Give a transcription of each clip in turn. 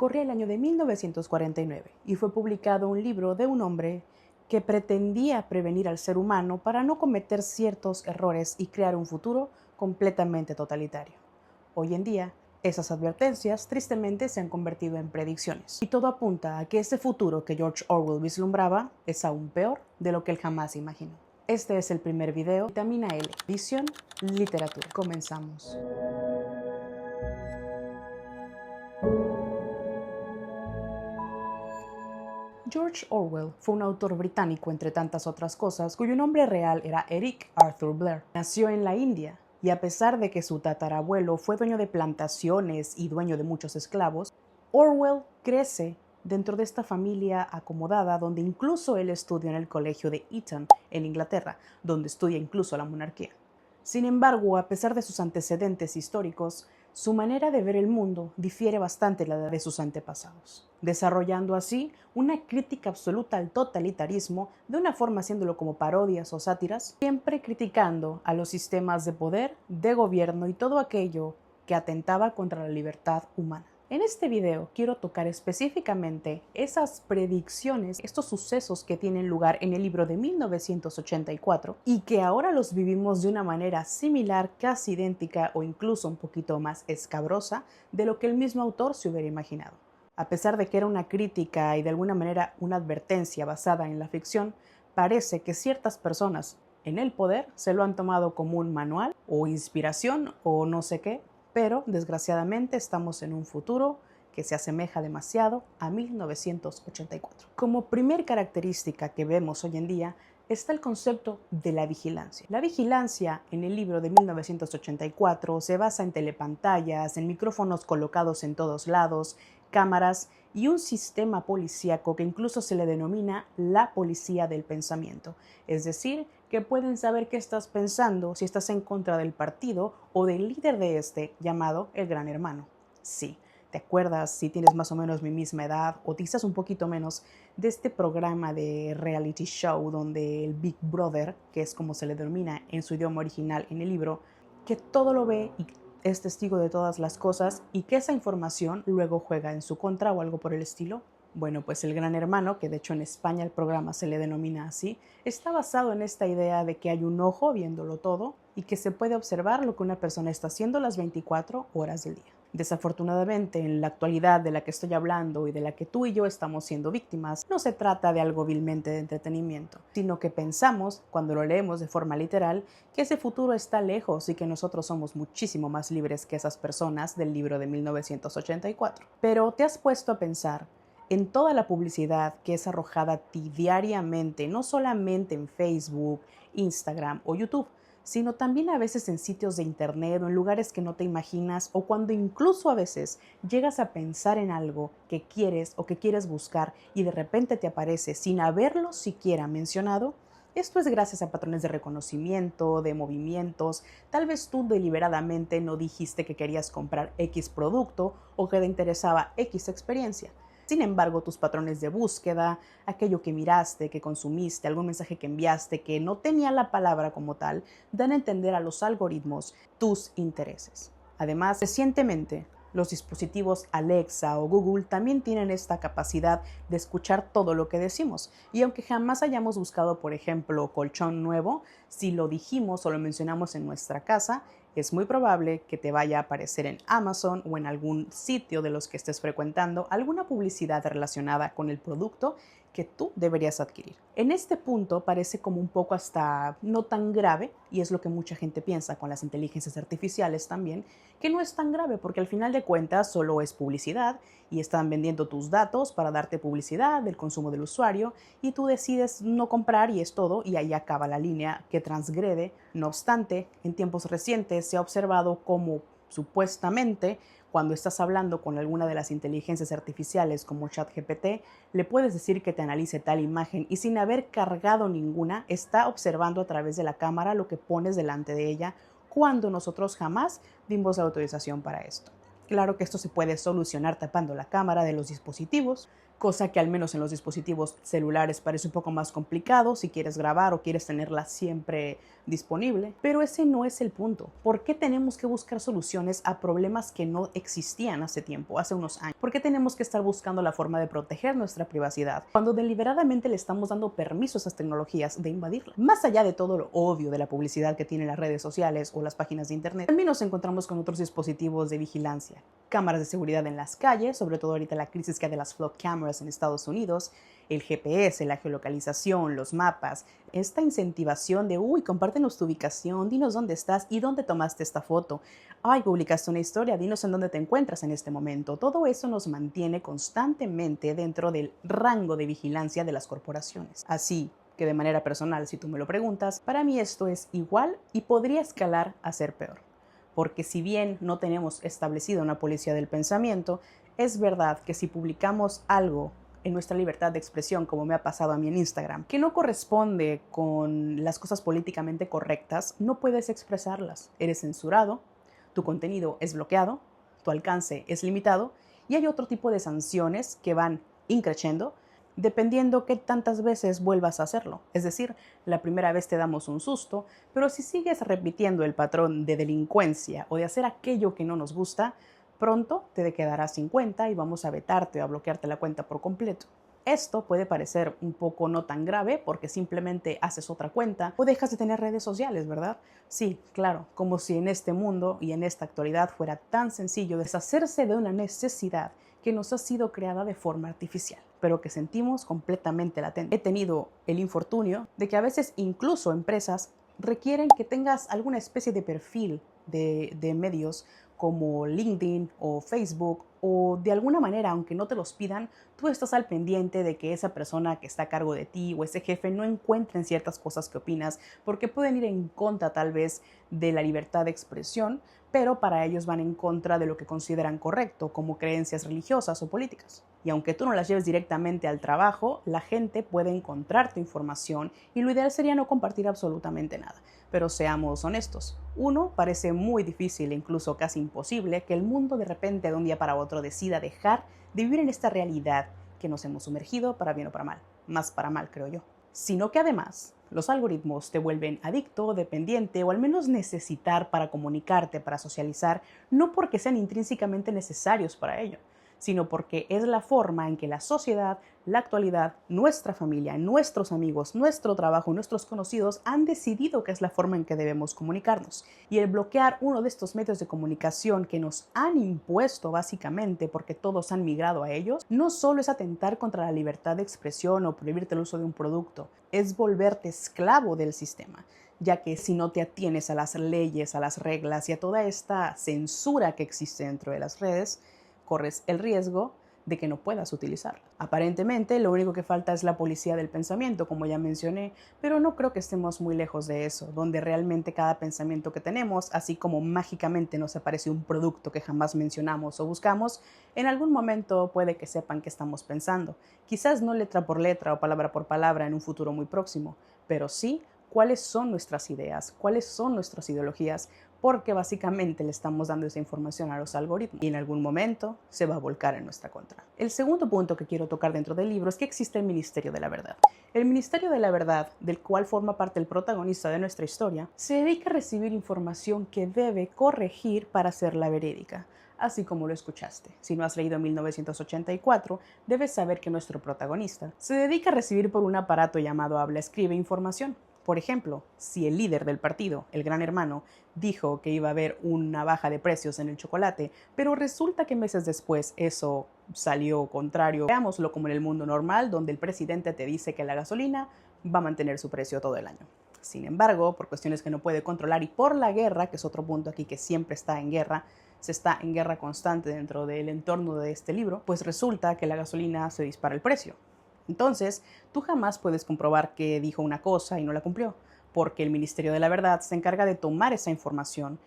Corría el año de 1949 y fue publicado un libro de un hombre que pretendía prevenir al ser humano para no cometer ciertos errores y crear un futuro completamente totalitario. Hoy en día, esas advertencias tristemente se han convertido en predicciones, y todo apunta a que ese futuro que George Orwell vislumbraba es aún peor de lo que él jamás imaginó. Este es el primer video, Vitamina L, Visión, Literatura. Comenzamos. George Orwell fue un autor británico, entre tantas otras cosas, cuyo nombre real era Eric Arthur Blair. Nació en la India, y a pesar de que su tatarabuelo fue dueño de plantaciones y dueño de muchos esclavos, Orwell crece dentro de esta familia acomodada, donde incluso él estudia en el colegio de Eton, en Inglaterra, donde estudia incluso la monarquía. Sin embargo, a pesar de sus antecedentes históricos, su manera de ver el mundo difiere bastante de la de sus antepasados, desarrollando así una crítica absoluta al totalitarismo, de una forma haciéndolo como parodias o sátiras, siempre criticando a los sistemas de poder, de gobierno y todo aquello que atentaba contra la libertad humana. En este video quiero tocar específicamente esas predicciones, estos sucesos que tienen lugar en el libro de 1984 y que ahora los vivimos de una manera similar, casi idéntica o incluso un poquito más escabrosa de lo que el mismo autor se hubiera imaginado. A pesar de que era una crítica y de alguna manera una advertencia basada en la ficción, parece que ciertas personas en el poder se lo han tomado como un manual o inspiración o no sé qué, pero desgraciadamente estamos en un futuro que se asemeja demasiado a 1984. Como primer característica que vemos hoy en día está el concepto de la vigilancia. La vigilancia en el libro de 1984 se basa en telepantallas, en micrófonos colocados en todos lados, cámaras y un sistema policíaco que incluso se le denomina la policía del pensamiento, es decir, que pueden saber qué estás pensando si estás en contra del partido o del líder de este, llamado el Gran Hermano. Sí, ¿te acuerdas, si tienes más o menos mi misma edad o quizás un poquito menos, de este programa de reality show donde el Big Brother, que es como se le denomina en su idioma original en el libro, que todo lo ve y es testigo de todas las cosas y que esa información luego juega en su contra o algo por el estilo? Bueno, pues el Gran Hermano, que de hecho en España el programa se le denomina así, está basado en esta idea de que hay un ojo viéndolo todo y que se puede observar lo que una persona está haciendo las 24 horas del día. Desafortunadamente, en la actualidad de la que estoy hablando y de la que tú y yo estamos siendo víctimas, no se trata de algo vilmente de entretenimiento, sino que pensamos, cuando lo leemos de forma literal, que ese futuro está lejos y que nosotros somos muchísimo más libres que esas personas del libro de 1984. Pero ¿te has puesto a pensar en toda la publicidad que es arrojada a ti diariamente, no solamente en Facebook, Instagram o YouTube, sino también a veces en sitios de internet o en lugares que no te imaginas, o cuando incluso a veces llegas a pensar en algo que quieres o que quieres buscar y de repente te aparece sin haberlo siquiera mencionado? Esto es gracias a patrones de reconocimiento, de movimientos. Tal vez tú deliberadamente no dijiste que querías comprar X producto o que te interesaba X experiencia. Sin embargo, tus patrones de búsqueda, aquello que miraste, que consumiste, algún mensaje que enviaste que no tenía la palabra como tal, dan a entender a los algoritmos tus intereses. Además, recientemente, los dispositivos Alexa o Google también tienen esta capacidad de escuchar todo lo que decimos. Y aunque jamás hayamos buscado, por ejemplo, colchón nuevo, si lo dijimos o lo mencionamos en nuestra casa, es muy probable que te vaya a aparecer en Amazon o en algún sitio de los que estés frecuentando alguna publicidad relacionada con el producto que tú deberías adquirir. En este punto parece como un poco hasta no tan grave, y es lo que mucha gente piensa con las inteligencias artificiales también, que no es tan grave porque al final de cuentas solo es publicidad y están vendiendo tus datos para darte publicidad del consumo del usuario y tú decides no comprar y es todo, y ahí acaba la línea que transgrede. No obstante, en tiempos recientes se ha observado cómo supuestamente cuando estás hablando con alguna de las inteligencias artificiales como ChatGPT, le puedes decir que te analice tal imagen y sin haber cargado ninguna, está observando a través de la cámara lo que pones delante de ella cuando nosotros jamás dimos la autorización para esto. Claro que esto se puede solucionar tapando la cámara de los dispositivos, cosa que al menos en los dispositivos celulares parece un poco más complicado si quieres grabar o quieres tenerla siempre disponible. Pero ese no es el punto. ¿Por qué tenemos que buscar soluciones a problemas que no existían hace tiempo, hace unos años? ¿Por qué tenemos que estar buscando la forma de proteger nuestra privacidad cuando deliberadamente le estamos dando permiso a esas tecnologías de invadirla? Más allá de todo lo obvio de la publicidad que tienen las redes sociales o las páginas de internet, también nos encontramos con otros dispositivos de vigilancia. Cámaras de seguridad en las calles, sobre todo ahorita la crisis que hay de las flood cameras en Estados Unidos, el GPS, la geolocalización, los mapas, esta incentivación de, compártenos tu ubicación, dinos dónde estás y dónde tomaste esta foto. Publicaste una historia, dinos en dónde te encuentras en este momento. Todo eso nos mantiene constantemente dentro del rango de vigilancia de las corporaciones. Así que de manera personal, si tú me lo preguntas, para mí esto es igual y podría escalar a ser peor. Porque si bien no tenemos establecida una policía del pensamiento, es verdad que si publicamos algo en nuestra libertad de expresión, como me ha pasado a mí en Instagram, que no corresponde con las cosas políticamente correctas, no puedes expresarlas. Eres censurado, tu contenido es bloqueado, tu alcance es limitado y hay otro tipo de sanciones que van increciendo dependiendo qué tantas veces vuelvas a hacerlo. Es decir, la primera vez te damos un susto, pero si sigues repitiendo el patrón de delincuencia o de hacer aquello que no nos gusta, pronto te quedarás sin cuenta y vamos a vetarte o a bloquearte la cuenta por completo. Esto puede parecer un poco no tan grave porque simplemente haces otra cuenta o dejas de tener redes sociales, ¿verdad? Sí, claro, como si en este mundo y en esta actualidad fuera tan sencillo deshacerse de una necesidad que nos ha sido creada de forma artificial, pero que sentimos completamente latente. He tenido el infortunio de que a veces incluso empresas requieren que tengas alguna especie de perfil de medios como LinkedIn o Facebook, o de alguna manera, aunque no te los pidan, tú estás al pendiente de que esa persona que está a cargo de ti o ese jefe no encuentren ciertas cosas que opinas, porque pueden ir en contra tal vez de la libertad de expresión, pero para ellos van en contra de lo que consideran correcto, como creencias religiosas o políticas. Y aunque tú no las lleves directamente al trabajo, la gente puede encontrar tu información y lo ideal sería no compartir absolutamente nada. Pero seamos honestos, uno, parece muy difícil e incluso casi imposible que el mundo de repente de un día para otro decida dejar de vivir en esta realidad que nos hemos sumergido para bien o para mal, más para mal creo yo. Sino que además los algoritmos te vuelven adicto, dependiente o al menos necesitar para comunicarte, para socializar, no porque sean intrínsecamente necesarios para ello, sino porque es la forma en que la sociedad, la actualidad, nuestra familia, nuestros amigos, nuestro trabajo, nuestros conocidos han decidido que es la forma en que debemos comunicarnos. Y el bloquear uno de estos medios de comunicación que nos han impuesto básicamente porque todos han migrado a ellos, no solo es atentar contra la libertad de expresión o prohibirte el uso de un producto, es volverte esclavo del sistema, ya que si no te atienes a las leyes, a las reglas y a toda esta censura que existe dentro de las redes, corres el riesgo de que no puedas utilizarla. Aparentemente, lo único que falta es la policía del pensamiento, como ya mencioné, pero no creo que estemos muy lejos de eso, donde realmente cada pensamiento que tenemos, así como mágicamente nos aparece un producto que jamás mencionamos o buscamos, en algún momento puede que sepan qué estamos pensando. Quizás no letra por letra o palabra por palabra en un futuro muy próximo, pero sí cuáles son nuestras ideas, cuáles son nuestras ideologías, porque básicamente le estamos dando esa información a los algoritmos y en algún momento se va a volcar en nuestra contra. El segundo punto que quiero tocar dentro del libro es que existe el Ministerio de la Verdad. El Ministerio de la Verdad, del cual forma parte el protagonista de nuestra historia, se dedica a recibir información que debe corregir para hacerla verídica. Así como lo escuchaste. Si no has leído 1984, debes saber que nuestro protagonista se dedica a recibir por un aparato llamado habla-escribe información. Por ejemplo, si el líder del partido, el Gran Hermano, dijo que iba a haber una baja de precios en el chocolate, pero resulta que meses después eso salió contrario. Veámoslo como en el mundo normal, donde el presidente te dice que la gasolina va a mantener su precio todo el año. Sin embargo, por cuestiones que no puede controlar y por la guerra, que es otro punto aquí que siempre está en guerra, se está en guerra constante dentro del entorno de este libro, pues resulta que la gasolina se dispara el precio. Entonces, tú jamás puedes comprobar que dijo una cosa y no la cumplió, porque el Ministerio de la Verdad se encarga de tomar esa información,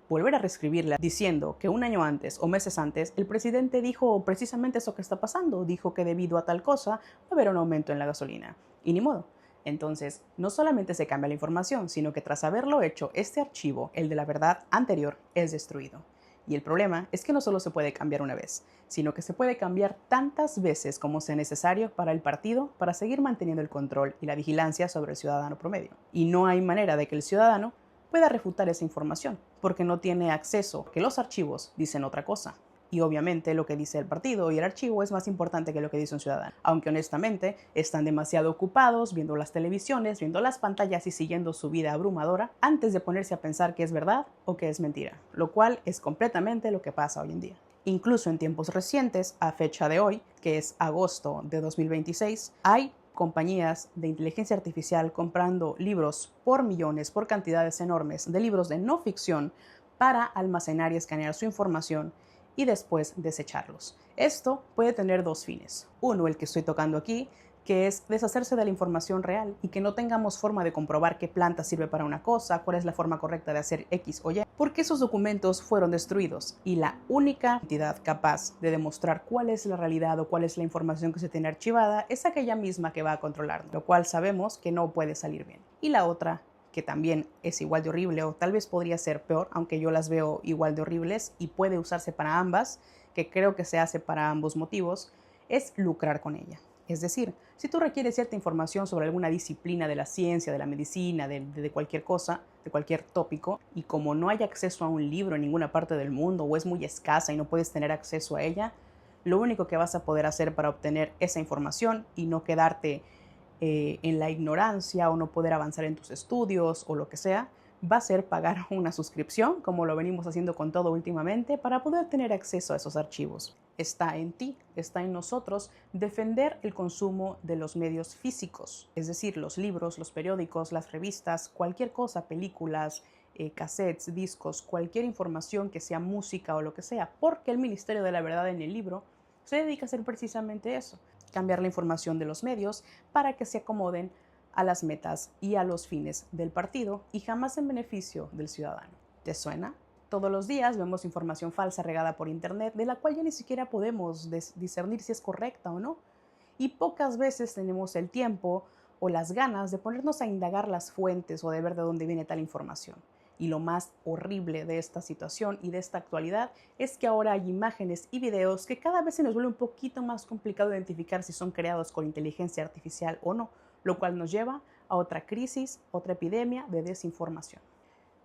volver a reescribirla diciendo que un año antes o meses antes el presidente dijo precisamente eso que está pasando, dijo que debido a tal cosa va a haber un aumento en la gasolina. Y ni modo. Entonces, no solamente se cambia la información, sino que tras haberlo hecho, este archivo, el de la verdad anterior, es destruido. Y el problema es que no solo se puede cambiar una vez, sino que se puede cambiar tantas veces como sea necesario para el partido para seguir manteniendo el control y la vigilancia sobre el ciudadano promedio. Y no hay manera de que el ciudadano pueda refutar esa información, porque no tiene acceso, que los archivos dicen otra cosa. Y obviamente lo que dice el partido y el archivo es más importante que lo que dice un ciudadano. Aunque honestamente están demasiado ocupados viendo las televisiones, viendo las pantallas y siguiendo su vida abrumadora antes de ponerse a pensar que es verdad o que es mentira. Lo cual es completamente lo que pasa hoy en día. Incluso en tiempos recientes, a fecha de hoy, que es agosto de 2026, hay compañías de inteligencia artificial comprando libros por millones, por cantidades enormes de libros de no ficción para almacenar y escanear su información y después desecharlos. Esto puede tener dos fines. Uno, el que estoy tocando aquí, que es deshacerse de la información real y que no tengamos forma de comprobar qué planta sirve para una cosa, cuál es la forma correcta de hacer X o Y, porque esos documentos fueron destruidos y la única entidad capaz de demostrar cuál es la realidad o cuál es la información que se tiene archivada es aquella misma que va a controlarnos, lo cual sabemos que no puede salir bien. Y la otra, que también es igual de horrible o tal vez podría ser peor, aunque yo las veo igual de horribles y puede usarse para ambas, que creo que se hace para ambos motivos, es lucrar con ella. Es decir, si tú requieres cierta información sobre alguna disciplina de la ciencia, de la medicina, de cualquier cosa, de cualquier tópico, y como no hay acceso a un libro en ninguna parte del mundo o es muy escasa y no puedes tener acceso a ella, lo único que vas a poder hacer para obtener esa información y no quedarte en la ignorancia o no poder avanzar en tus estudios o lo que sea, va a ser pagar una suscripción, como lo venimos haciendo con todo últimamente, para poder tener acceso a esos archivos. Está en ti, está en nosotros defender el consumo de los medios físicos, es decir, los libros, los periódicos, las revistas, cualquier cosa, películas, cassettes, discos, cualquier información que sea música o lo que sea, porque el Ministerio de la Verdad en el libro se dedica a hacer precisamente eso, cambiar la información de los medios para que se acomoden a las metas y a los fines del partido y jamás en beneficio del ciudadano. ¿Te suena? Todos los días vemos información falsa regada por internet de la cual ya ni siquiera podemos discernir si es correcta o no. Y pocas veces tenemos el tiempo o las ganas de ponernos a indagar las fuentes o de ver de dónde viene tal información. Y lo más horrible de esta situación y de esta actualidad es que ahora hay imágenes y videos que cada vez se nos vuelve un poquito más complicado identificar si son creados con inteligencia artificial o no, lo cual nos lleva a otra crisis, otra epidemia de desinformación.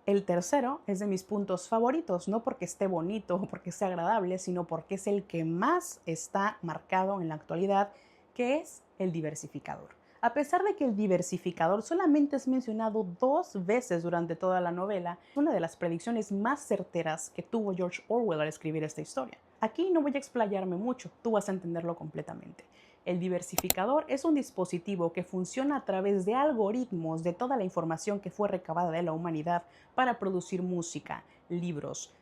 El tercero es de mis puntos favoritos, no porque esté bonito o porque sea agradable, sino porque es el que más está marcado en la actualidad, que es el diversificador. A pesar de que el diversificador solamente es mencionado 2 veces durante toda la novela, es una de las predicciones más certeras que tuvo George Orwell al escribir esta historia. Aquí no voy a explayarme mucho, tú vas a entenderlo completamente. El diversificador es un dispositivo que funciona a través de algoritmos de toda la información que fue recabada de la humanidad para producir música, libros,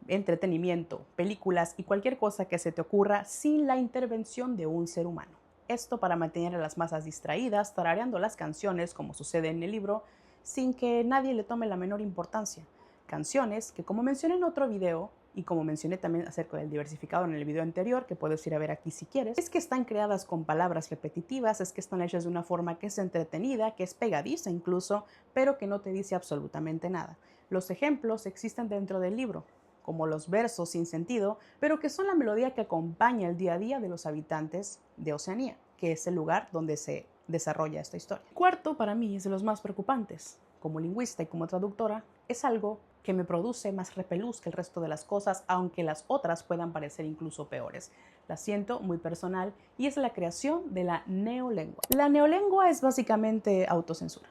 entretenimiento, películas y cualquier cosa que se te ocurra sin la intervención de un ser humano. Esto para mantener a las masas distraídas, tarareando las canciones, como sucede en el libro, sin que nadie le tome la menor importancia. Canciones que, como mencioné en otro video, y como mencioné también acerca del diversificador en el video anterior, que puedes ir a ver aquí si quieres, es que están creadas con palabras repetitivas, es que están hechas de una forma que es entretenida, que es pegadiza incluso, pero que no te dice absolutamente nada. Los ejemplos existen dentro del libro, como los versos sin sentido, pero que son la melodía que acompaña el día a día de los habitantes de Oceanía, que es el lugar donde se desarrolla esta historia. Cuarto, para mí, es de los más preocupantes. Como lingüista y como traductora, es algo que me produce más repelús que el resto de las cosas, aunque las otras puedan parecer incluso peores. La siento muy personal y es la creación de la neolengua. La neolengua es básicamente autocensura.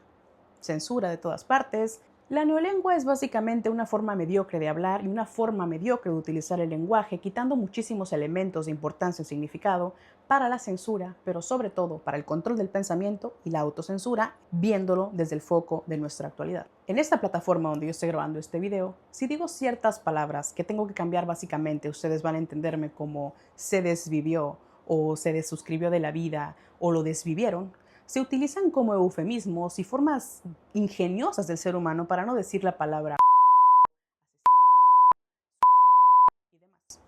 Censura de todas partes. La neolengua es básicamente una forma mediocre de hablar y una forma mediocre de utilizar el lenguaje, quitando muchísimos elementos de importancia y significado para la censura, pero sobre todo para el control del pensamiento y la autocensura, viéndolo desde el foco de nuestra actualidad. En esta plataforma donde yo estoy grabando este video, si digo ciertas palabras que tengo que cambiar básicamente, ustedes van a entenderme como se desvivió o se desuscribió de la vida o lo desvivieron, se utilizan como eufemismos y formas ingeniosas del ser humano para no decir la palabra asesinato, suicidio y demás.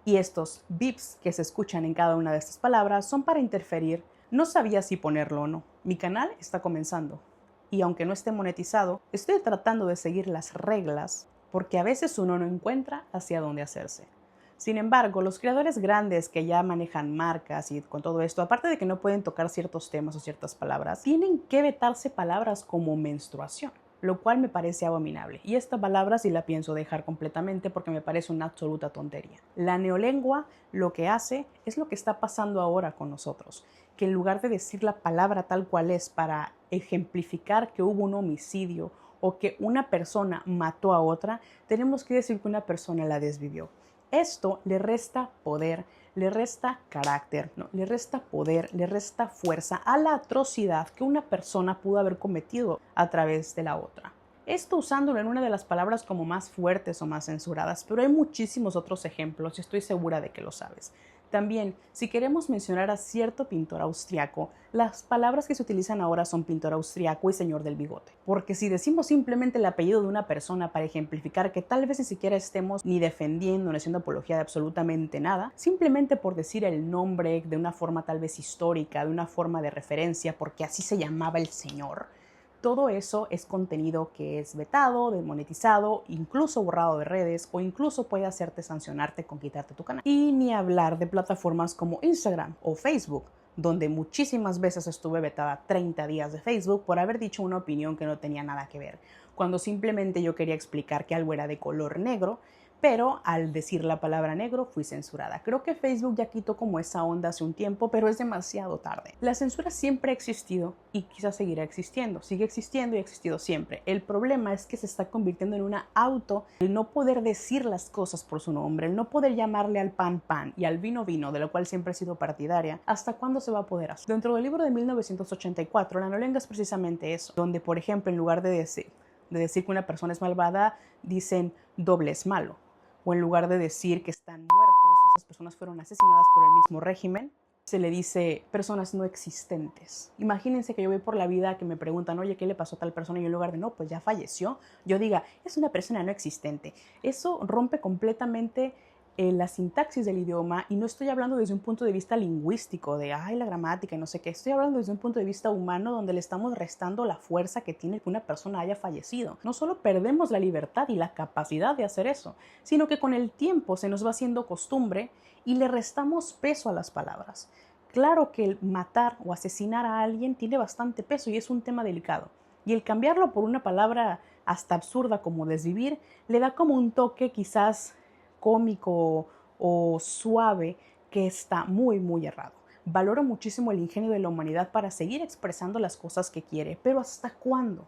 Y estos bips que se escuchan en cada una de estas palabras son para interferir. No sabía si ponerlo o no. Mi canal está comenzando y aunque no esté monetizado, estoy tratando de seguir las reglas porque a veces uno no encuentra hacia dónde hacerse. Sin embargo, los creadores grandes que ya manejan marcas y con todo esto, aparte de que no pueden tocar ciertos temas o ciertas palabras, tienen que vetarse palabras como menstruación, lo cual me parece abominable. Y esta palabra sí la pienso dejar completamente porque me parece una absoluta tontería. La neolengua lo que hace es lo que está pasando ahora con nosotros, que en lugar de decir la palabra tal cual es para ejemplificar que hubo un homicidio o que una persona mató a otra, tenemos que decir que una persona la desvivió. Esto le resta poder, le resta carácter, ¿no? Le resta poder, le resta fuerza a la atrocidad que una persona pudo haber cometido a través de la otra. Esto usándolo en una de las palabras como más fuertes o más censuradas, pero hay muchísimos otros ejemplos y estoy segura de que lo sabes. También, si queremos mencionar a cierto pintor austriaco, las palabras que se utilizan ahora son pintor austriaco y señor del bigote. Porque si decimos simplemente el apellido de una persona para ejemplificar que tal vez ni siquiera estemos ni defendiendo ni haciendo apología de absolutamente nada, simplemente por decir el nombre de una forma tal vez histórica, de una forma de referencia, porque así se llamaba el señor, todo eso es contenido que es vetado, desmonetizado, incluso borrado de redes o incluso puede hacerte sancionarte con quitarte tu canal. Y ni hablar de plataformas como Instagram o Facebook, donde muchísimas veces estuve vetada 30 días de Facebook por haber dicho una opinión que no tenía nada que ver, cuando simplemente yo quería explicar que algo era de color negro, pero al decir la palabra negro fui censurada. Creo que Facebook ya quitó como esa onda hace un tiempo, pero es demasiado tarde. La censura siempre ha existido y quizás seguirá existiendo. Sigue existiendo y ha existido siempre. El problema es que se está convirtiendo en una el no poder decir las cosas por su nombre, el no poder llamarle al pan pan y al vino vino, de lo cual siempre he sido partidaria. ¿Hasta cuándo se va a poder hacer? Dentro del libro de 1984, la neolengua es precisamente eso, donde por ejemplo en lugar de decir que una persona es malvada, dicen doble es malo. O en lugar de decir que están muertos, esas personas fueron asesinadas por el mismo régimen, se le dice personas no existentes. Imagínense que yo voy por la vida que me preguntan, oye, ¿qué le pasó a tal persona? Y en lugar de, no, pues ya falleció, yo diga, es una persona no existente. Eso rompe completamente la sintaxis del idioma y no estoy hablando desde un punto de vista lingüístico de, ay, la gramática y no sé qué. Estoy hablando desde un punto de vista humano donde le estamos restando la fuerza que tiene que una persona haya fallecido. No solo perdemos la libertad y la capacidad de hacer eso, sino que con el tiempo se nos va haciendo costumbre y le restamos peso a las palabras. Claro que el matar o asesinar a alguien tiene bastante peso y es un tema delicado. Y el cambiarlo por una palabra hasta absurda como desvivir le da como un toque quizás cómico o suave que está muy, muy errado. Valoro muchísimo el ingenio de la humanidad para seguir expresando las cosas que quiere, pero ¿hasta cuándo?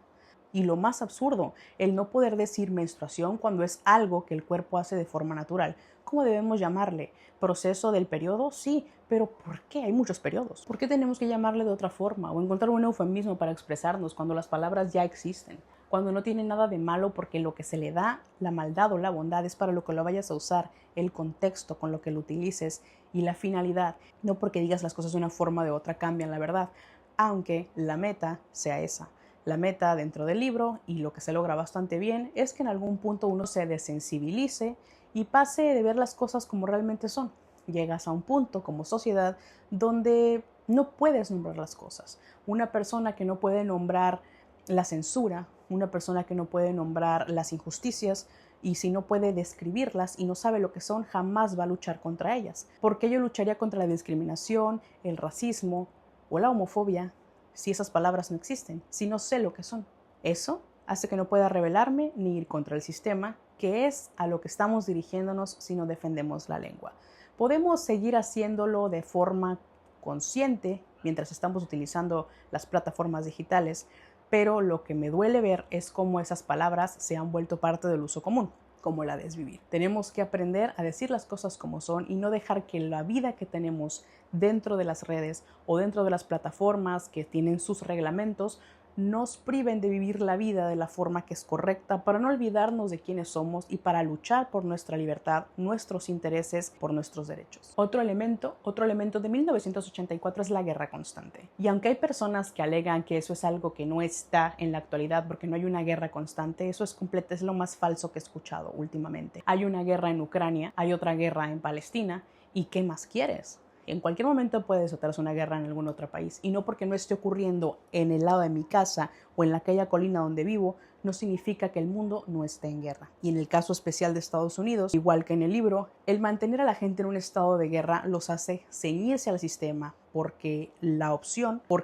Y lo más absurdo, el no poder decir menstruación cuando es algo que el cuerpo hace de forma natural. ¿Cómo debemos llamarle? ¿Proceso del periodo? Sí, pero ¿por qué hay muchos periodos? ¿Por qué tenemos que llamarle de otra forma o encontrar un eufemismo para expresarnos cuando las palabras ya existen? Cuando no tiene nada de malo porque lo que se le da, la maldad o la bondad, es para lo que lo vayas a usar, el contexto con lo que lo utilices y la finalidad, no porque digas las cosas de una forma o de otra cambian la verdad, aunque la meta sea esa. La meta dentro del libro, y lo que se logra bastante bien, es que en algún punto uno se desensibilice y pase de ver las cosas como realmente son. Llegas a un punto como sociedad donde no puedes nombrar las cosas. Una persona que no puede nombrar la censura, una persona que no puede nombrar las injusticias y si no puede describirlas y no sabe lo que son, jamás va a luchar contra ellas. ¿Por qué yo lucharía contra la discriminación, el racismo o la homofobia si esas palabras no existen, si no sé lo que son? Eso hace que no pueda rebelarme ni ir contra el sistema, que es a lo que estamos dirigiéndonos si no defendemos la lengua. Podemos seguir haciéndolo de forma consciente mientras estamos utilizando las plataformas digitales, pero lo que me duele ver es cómo esas palabras se han vuelto parte del uso común, como la desvivir. Tenemos que aprender a decir las cosas como son y no dejar que la vida que tenemos dentro de las redes o dentro de las plataformas que tienen sus reglamentos nos priven de vivir la vida de la forma que es correcta para no olvidarnos de quiénes somos y para luchar por nuestra libertad, nuestros intereses, por nuestros derechos. Otro elemento de 1984 es la guerra constante. Y aunque hay personas que alegan que eso es algo que no está en la actualidad porque no hay una guerra constante, eso es lo más falso que he escuchado últimamente. Hay una guerra en Ucrania, hay otra guerra en Palestina, ¿y qué más quieres? En cualquier momento puede desatarse una guerra en algún otro país y no porque no esté ocurriendo en el lado de mi casa o en aquella colina donde vivo, no significa que el mundo no esté en guerra. Y en el caso especial de Estados Unidos, igual que en el libro, el mantener a la gente en un estado de guerra los hace ceñirse al sistema porque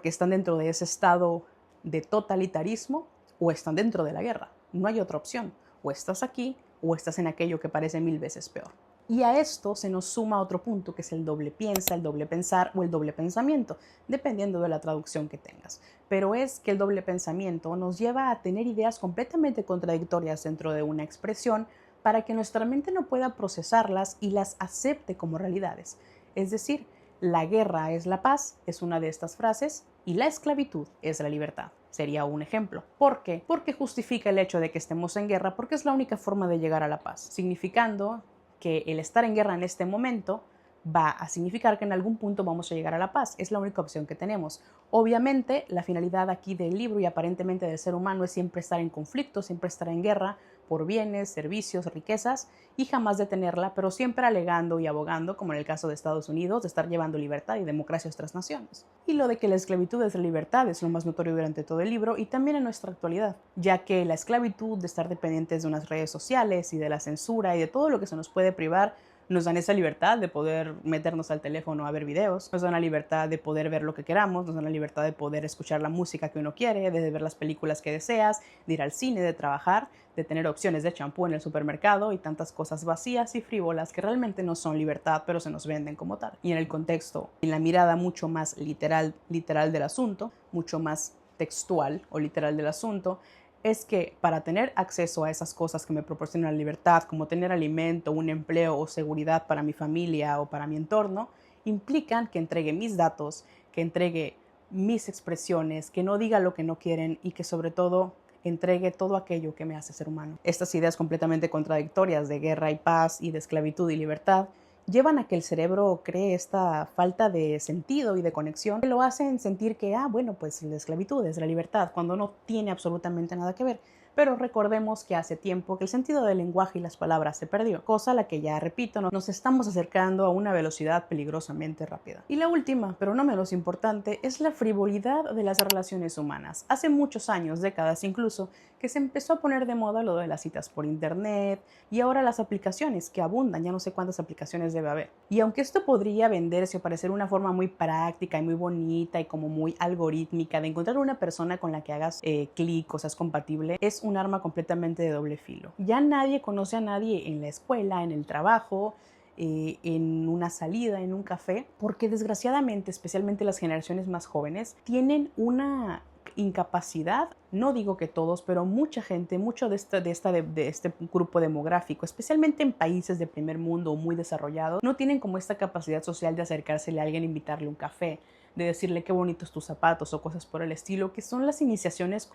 están dentro de ese estado de totalitarismo o están dentro de la guerra. No hay otra opción. O estás aquí o estás en aquello que parece 1000 veces peor. Y a esto se nos suma otro punto, que es el doble piensa, el doble pensar o el doble pensamiento, dependiendo de la traducción que tengas. Pero es que el doble pensamiento nos lleva a tener ideas completamente contradictorias dentro de una expresión para que nuestra mente no pueda procesarlas y las acepte como realidades. Es decir, la guerra es la paz, es una de estas frases, y la esclavitud es la libertad. Sería un ejemplo. ¿Por qué? Porque justifica el hecho de que estemos en guerra porque es la única forma de llegar a la paz, significando que el estar en guerra en este momento va a significar que en algún punto vamos a llegar a la paz. Es la única opción que tenemos. Obviamente, la finalidad aquí del libro y aparentemente del ser humano es siempre estar en conflicto, siempre estar en guerra por bienes, servicios, riquezas y jamás detenerla, pero siempre alegando y abogando, como en el caso de Estados Unidos, de estar llevando libertad y democracia a otras naciones. Y lo de que la esclavitud es la libertad es lo más notorio durante todo el libro y también en nuestra actualidad, ya que la esclavitud de estar dependientes de unas redes sociales y de la censura y de todo lo que se nos puede privar nos dan esa libertad de poder meternos al teléfono a ver videos, nos dan la libertad de poder ver lo que queramos, nos dan la libertad de poder escuchar la música que uno quiere, de ver las películas que deseas, de ir al cine, de trabajar, de tener opciones de champú en el supermercado y tantas cosas vacías y frívolas que realmente no son libertad, pero se nos venden como tal. Y en el contexto, en la mirada mucho más literal del asunto, mucho más textual o literal del asunto, es que para tener acceso a esas cosas que me proporcionan la libertad, como tener alimento, un empleo o seguridad para mi familia o para mi entorno, implican que entregue mis datos, que entregue mis expresiones, que no diga lo que no quieren y que sobre todo entregue todo aquello que me hace ser humano. Estas ideas completamente contradictorias de guerra y paz y de esclavitud y libertad llevan a que el cerebro cree esta falta de sentido y de conexión que lo hacen sentir que, bueno, pues la esclavitud es la libertad, cuando no tiene absolutamente nada que ver. Pero recordemos que hace tiempo que el sentido del lenguaje y las palabras se perdió, cosa a la que ya repito, nos estamos acercando a una velocidad peligrosamente rápida. Y la última, pero no menos importante, es la frivolidad de las relaciones humanas. Hace muchos años, décadas incluso, que se empezó a poner de moda lo de las citas por internet y ahora las aplicaciones que abundan, ya no sé cuántas aplicaciones debe haber. Y aunque esto podría venderse o parecer una forma muy práctica y muy bonita y como muy algorítmica de encontrar una persona con la que hagas clic o seas compatible, es un arma completamente de doble filo. Ya nadie conoce a nadie en la escuela, en el trabajo, en una salida, en un café, porque desgraciadamente, especialmente las generaciones más jóvenes, tienen una incapacidad, no digo que todos, pero mucha gente, mucho de este grupo demográfico, especialmente en países de primer mundo o muy desarrollados, no tienen como esta capacidad social de acercársele a alguien e invitarle un café, de decirle qué bonitos tus zapatos o cosas por el estilo, que son las iniciaciones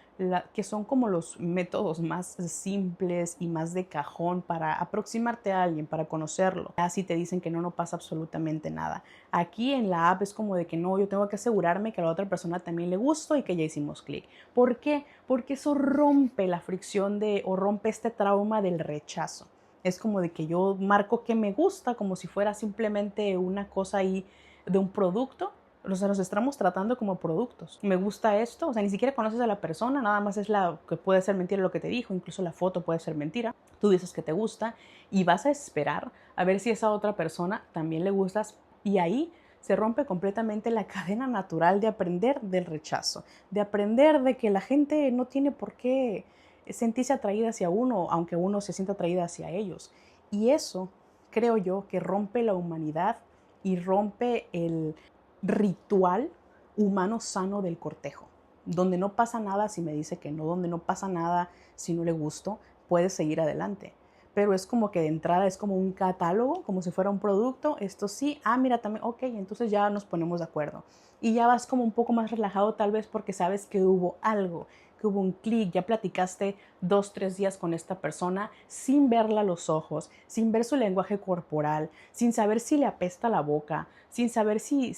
que son como los métodos más simples y más de cajón para aproximarte a alguien, para conocerlo. Así te dicen que no pasa absolutamente nada. Aquí en la app es como de que no, yo tengo que asegurarme que a la otra persona también le gusto y que ya hicimos clic. ¿Por qué? Porque eso rompe la fricción o rompe este trauma del rechazo. Es como de que yo marco que me gusta como si fuera simplemente una cosa ahí de un producto. O sea, los estamos tratando como productos. Me gusta esto, o sea, ni siquiera conoces a la persona, nada más es que puede ser mentira lo que te dijo, incluso la foto puede ser mentira. Tú dices que te gusta y vas a esperar a ver si a esa otra persona también le gustas y ahí se rompe completamente la cadena natural de aprender del rechazo, de aprender de que la gente no tiene por qué sentirse atraída hacia uno, aunque uno se sienta atraída hacia ellos. Y eso, creo yo, que rompe la humanidad y rompe el ritual humano sano del cortejo, donde no pasa nada si me dice que no, donde no pasa nada si no le gusto, puedes seguir adelante. Pero es como que de entrada es como un catálogo, como si fuera un producto, esto sí, mira también, ok, entonces ya nos ponemos de acuerdo. Y ya vas como un poco más relajado tal vez porque sabes que hubo algo, que hubo un clic, ya platicaste 2, 3 días con esta persona sin verla a los ojos, sin ver su lenguaje corporal, sin saber si le apesta la boca, sin saber si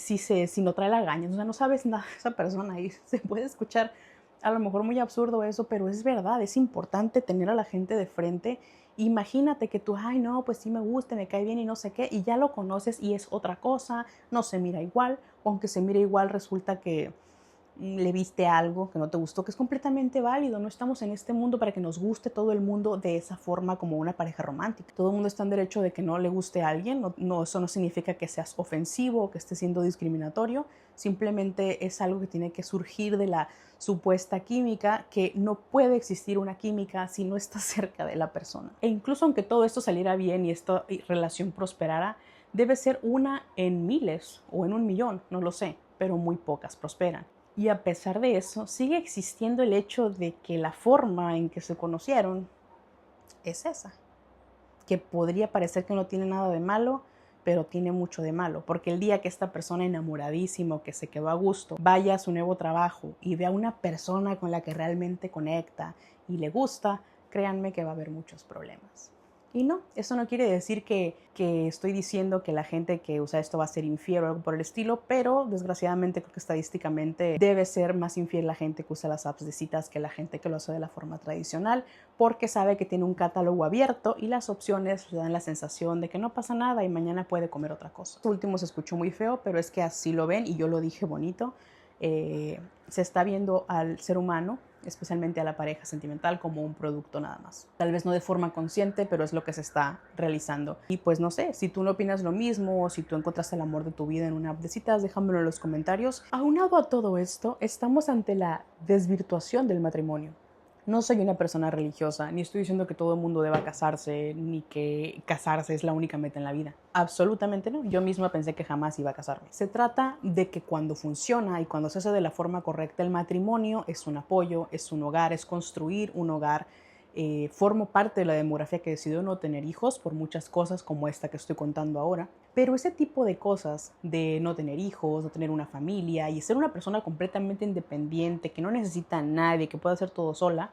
no trae lagañas, o sea, no sabes nada de esa persona y se puede escuchar a lo mejor muy absurdo eso, pero es verdad, es importante tener a la gente de frente. Imagínate que tú, no, pues sí me gusta, me cae bien y no sé qué, y ya lo conoces y es otra cosa, no se mira igual, o aunque se mire igual resulta que le viste algo que no te gustó, que es completamente válido. No estamos en este mundo para que nos guste todo el mundo de esa forma como una pareja romántica. Todo el mundo está en derecho de que no le guste a alguien. Eso no significa que seas ofensivo o que estés siendo discriminatorio. Simplemente es algo que tiene que surgir de la supuesta química, que no puede existir una química si no estás cerca de la persona. E incluso aunque todo esto saliera bien y esta relación prosperara, debe ser una en miles o en 1.000.000, no lo sé, pero muy pocas prosperan. Y a pesar de eso, sigue existiendo el hecho de que la forma en que se conocieron es esa. Que podría parecer que no tiene nada de malo, pero tiene mucho de malo. Porque el día que esta persona enamoradísima, que se quedó a gusto, vaya a su nuevo trabajo y vea a una persona con la que realmente conecta y le gusta, créanme que va a haber muchos problemas. Y no, eso no quiere decir que estoy diciendo que la gente que usa esto va a ser infiel o algo por el estilo, pero desgraciadamente creo que estadísticamente debe ser más infiel la gente que usa las apps de citas que la gente que lo hace de la forma tradicional, porque sabe que tiene un catálogo abierto y las opciones le dan la sensación de que no pasa nada y mañana puede comer otra cosa. Esto último se escuchó muy feo, pero es que así lo ven y yo lo dije bonito. Se está viendo al ser humano, especialmente a la pareja sentimental, como un producto nada más. Tal vez no de forma consciente, pero es lo que se está realizando. Y pues no sé, si tú no opinas lo mismo o si tú encontraste el amor de tu vida en una app de citas, déjamelo en los comentarios. Aunado a todo esto, estamos ante la desvirtuación del matrimonio. No soy una persona religiosa, ni estoy diciendo que todo el mundo deba casarse, ni que casarse es la única meta en la vida. Absolutamente no. Yo misma pensé que jamás iba a casarme. Se trata de que cuando funciona y cuando se hace de la forma correcta, el matrimonio es un apoyo, es un hogar, es construir un hogar. Formo parte de la demografía que decidió no tener hijos por muchas cosas como esta que estoy contando ahora, pero ese tipo de cosas de no tener hijos, no tener una familia y ser una persona completamente independiente, que no necesita a nadie, que puede hacer todo sola,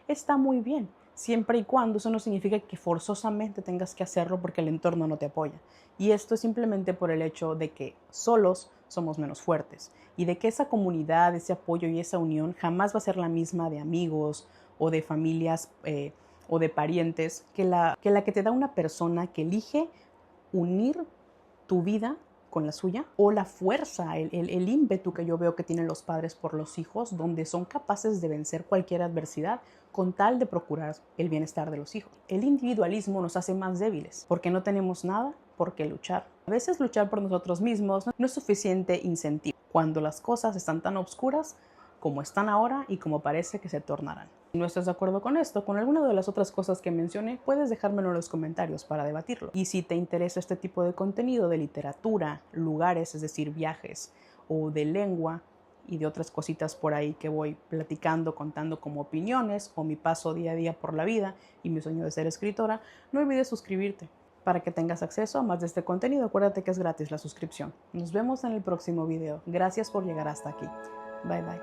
está muy bien, siempre y cuando eso no significa que forzosamente tengas que hacerlo porque el entorno no te apoya. Y esto es simplemente por el hecho de que solos somos menos fuertes y de que esa comunidad, ese apoyo y esa unión jamás va a ser la misma de amigos o de familias o de parientes que la que te da una persona que elige unir tu vida con la suya, o la fuerza, el ímpetu que yo veo que tienen los padres por los hijos, donde son capaces de vencer cualquier adversidad con tal de procurar el bienestar de los hijos. El individualismo nos hace más débiles, porque no tenemos nada por qué luchar. A veces luchar por nosotros mismos no es suficiente incentivo, cuando las cosas están tan oscuras como están ahora y como parece que se tornarán. Si no estás de acuerdo con esto, con alguna de las otras cosas que mencioné, puedes dejármelo en los comentarios para debatirlo. Y si te interesa este tipo de contenido de literatura, lugares, es decir, viajes, o de lengua y de otras cositas por ahí que voy platicando, contando como opiniones o mi paso día a día por la vida y mi sueño de ser escritora, no olvides suscribirte para que tengas acceso a más de este contenido. Acuérdate que es gratis la suscripción. Nos vemos en el próximo video. Gracias por llegar hasta aquí. Bye bye.